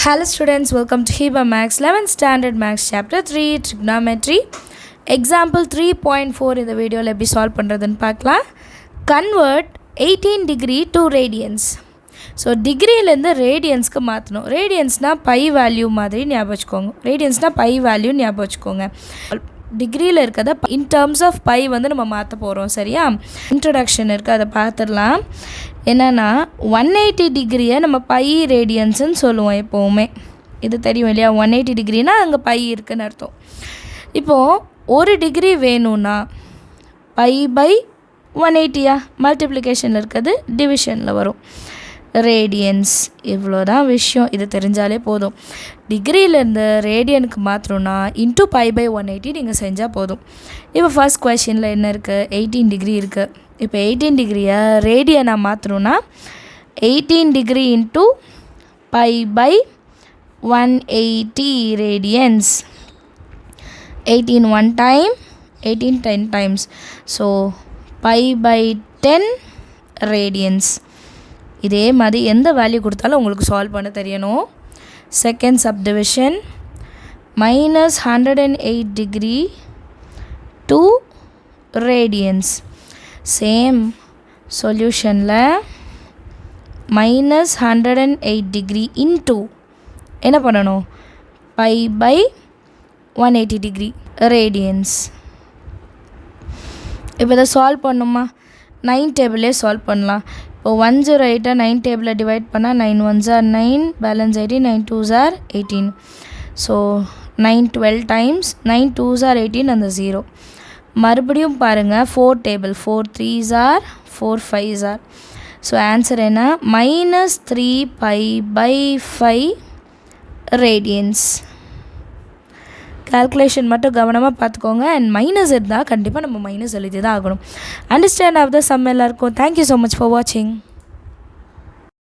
Hello students, welcome to Hiba Max 11th Standard Max Chapter 3 Trigonometry. Example 3.4 இந்த வீடியோவில் எப்படி solve பண்ணுறதுன்னு பார்க்கலாம். Convert 18 degree to radians. So டிகிரியிலேருந்து ரேடியன்ஸ்க்கு மாற்றணும். ரேடியன்ஸ்னால் பை வேல்யூ மாதிரி ஞாபகம் வச்சுக்கோங்க. ரேடியன்ஸ்னால் பை வேல்யூ ஞாபகம் வச்சுக்கோங்க. டிகிரியில் இருக்கிறத இன் டேர்ம்ஸ் ஆஃப் பை வந்து நம்ம மாற்ற போகிறோம். சரியா? இன்ட்ரடக்ஷன் இருக்குது, அதை பார்த்துடலாம். என்னென்னா 180 டிகிரியை நம்ம பை ரேடியன்ஸுன்னு சொல்லுவோம் எப்போவுமே. இது தெரியும் இல்லையா? 180 டிகிரினா அங்கே பை இருக்குதுன்னு அர்த்தம். இப்போது ஒரு டிகிரி வேணும்னா பை பை 180 மல்டிப்ளிகேஷனில் இருக்கிறது டிவிஷனில் வரும். ரேடியன்ஸ் இவ்வளோ தான் விஷயம். இது தெரிஞ்சாலே போதும். டிகிரியிலேருந்து ரேடியனுக்கு மாற்றணும்னா இன்ட்டு பை பை 180 நீங்கள் செஞ்சால் போதும். இப்போ ஃபர்ஸ்ட் கொஷினில் என்ன இருக்குது? 18 டிகிரி இருக்குது. இப்போ 18 டிகிரியை ரேடியனாக மாற்றணும்னா 18 degree into pi by 180 radians. 18 1 time, 18 10 times. So pi by 10 radians. இதே மாதிரி எந்த வேல்யூ கொடுத்தாலும் உங்களுக்கு சால்வ் பண்ண தெரியணும். Second subdivision minus 108 degree to radians. Same சொல்யூஷனில் மைனஸ் 108 டிகிரி இன்ட்டு என்ன பண்ணணும்? Pi by 180 degree radians. இப்போ இதை சால்வ் பண்ணுமா? 9 டேபிளே சால்வ் பண்ணலாம். இப்போ 108 9 டேபிளில் டிவைட் பண்ணால் 9 1s are 9, balance 18, 9 2s are 18. So 9 12 times, 9 2s are 18 அந்த 0. மறுபடியும் பாருங்கள் 4 table, 4 3s are 4 5s are. So answer என்ன? Minus 3 pi by 5 radians. Calculation மட்டும் கவனமாக பார்த்துக்கோங்க. அண்ட் மைனஸ் இருந்தால் கண்டிப்பாக நம்ம மைனஸ் எழுதி தான் ஆகணும். அண்டர்ஸ்டாண்ட் ஆஃப் த சம் எல்லாருக்கும். தேங்க்யூ ஸோ மச் ஃபார் வாட்சிங்.